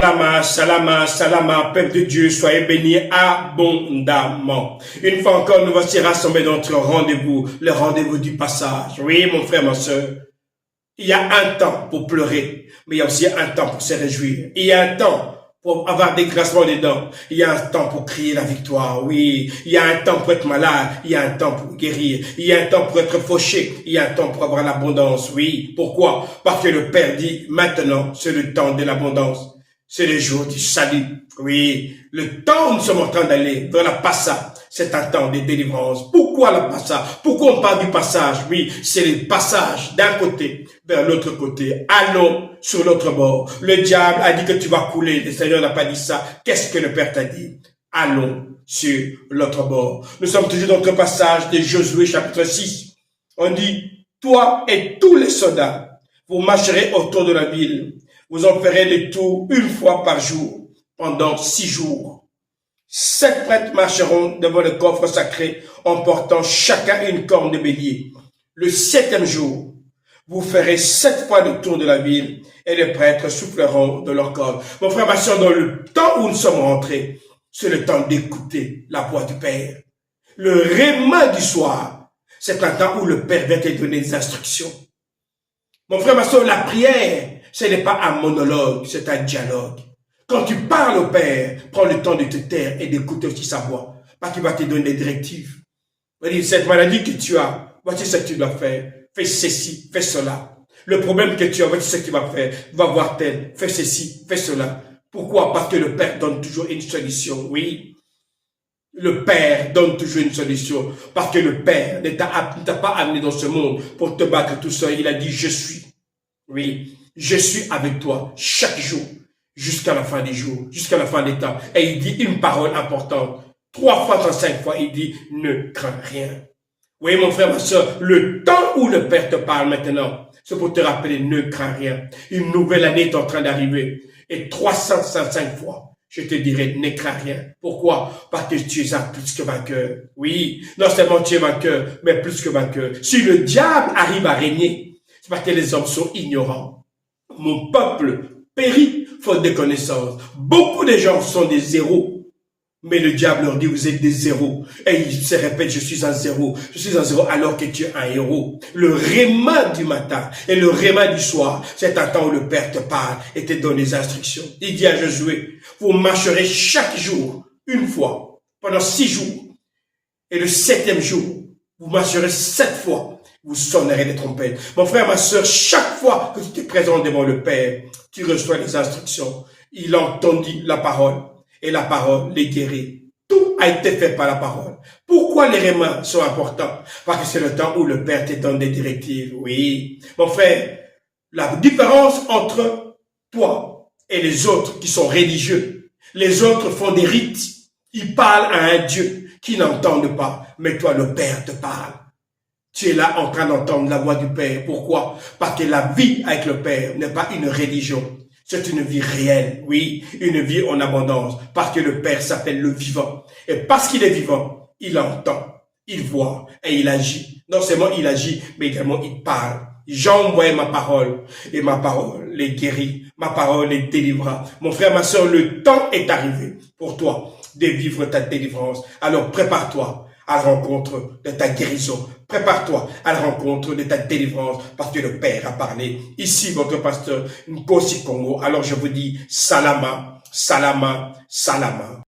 Salama, salama, salama, peuple de Dieu, soyez bénis abondamment. Une fois encore, nous voici rassemblés dans notre rendez-vous, le rendez-vous du passage. Oui, mon frère, ma soeur, il y a un temps pour pleurer, mais il y a aussi un temps pour se réjouir. Il y a un temps pour avoir des grincements des dents. Il y a un temps pour crier la victoire, oui. Il y a un temps pour être malade. Il y a un temps pour guérir. Il y a un temps pour être fauché. Il y a un temps pour avoir l'abondance, oui. Pourquoi? Parce que le Père dit, maintenant, c'est le temps de l'abondance. C'est le jour du salut. Oui, le temps où nous sommes en train d'aller vers la passage, c'est un temps de délivrance. Pourquoi la passage? Pourquoi on parle du passage? Oui, c'est le passage d'un côté vers l'autre côté. Allons sur l'autre bord. Le diable a dit que tu vas couler. Le Seigneur n'a pas dit ça. Qu'est-ce que le Père t'a dit? Allons sur l'autre bord. Nous sommes toujours dans notre passage de Josué chapitre 6. On dit, toi et tous les soldats, vous marcherez autour de la ville. Vous en ferez le tour une fois par jour, pendant 6 jours. 7 prêtres marcheront devant le coffre sacré en portant chacun une corne de bélier. Le 7e jour, vous ferez 7 fois le tour de la ville et les prêtres souffleront de leur corne. Mon frère, ma soeur, dans le temps où nous sommes rentrés, c'est le temps d'écouter la voix du Père. Le réma du soir, c'est un temps où le Père va te donner des instructions. Mon frère, ma soeur, la prière, ce n'est pas un monologue, c'est un dialogue. Quand tu parles au Père, prends le temps de te taire et d'écouter aussi sa voix. Parce qu'il va te donner des directives. Il va dire, cette maladie que tu as, voici ce que tu dois faire. Fais ceci, fais cela. Le problème que tu as, voici ce que tu vas faire. Va voir tel, fais ceci, fais cela. Pourquoi? Parce que le Père donne toujours une solution, oui. Le Père donne toujours une solution. Parce que le Père ne t'a pas amené dans ce monde pour te battre tout seul. Il a dit, je suis. Oui. Je suis avec toi chaque jour, jusqu'à la fin des jours, jusqu'à la fin des temps. Et il dit une parole importante. 3 fois, 35 fois, il dit, ne crains rien. Oui, mon frère, ma soeur, le temps où le Père te parle maintenant, c'est pour te rappeler, ne crains rien. Une nouvelle année est en train d'arriver. Et 365 fois, je te dirai, ne crains rien. Pourquoi? Parce que tu es un plus que vainqueur. Oui, non seulement tu es vainqueur, mais plus que vainqueur. Si le diable arrive à régner, c'est parce que les hommes sont ignorants. Mon peuple périt faute de connaissances. Beaucoup de gens sont des zéros. Mais le diable leur dit, vous êtes des zéros. Et il se répète, je suis un zéro. Je suis un zéro alors que tu es un héros. Le réma du matin et le réma du soir, c'est un temps où le Père te parle et te donne des instructions. Il dit à Josué, vous marcherez chaque jour, une fois, pendant 6 jours. Et le 7e jour, vous marcherez 7 fois. Vous sonnerez des trompettes. Mon frère, ma soeur, chaque fois que tu te présentes devant le Père, tu reçois les instructions. Il entendit la parole et la parole les guérit. Tout a été fait par la parole. Pourquoi les rémas sont importants? Parce que c'est le temps où le Père te donne des directives. Oui. Mon frère, la différence entre toi et les autres qui sont religieux, les autres font des rites. Ils parlent à un Dieu qui n'entendent pas, mais toi, le Père te parle. Tu es là en train d'entendre la voix du Père. Pourquoi? Parce que la vie avec le Père n'est pas une religion. C'est une vie réelle, oui, une vie en abondance. Parce que le Père s'appelle le vivant. Et parce qu'il est vivant, il entend, il voit et il agit. Non seulement il agit, mais également il parle. J'envoie ma parole et ma parole les guérit. Ma parole les délivra. Mon frère, ma soeur, le temps est arrivé pour toi de vivre ta délivrance. Alors prépare-toi à la rencontre de ta guérison. Prépare-toi à la rencontre de ta délivrance parce que le Père a parlé. Ici, votre pasteur Nkosi Congo. Alors je vous dis, salama, salama, salama.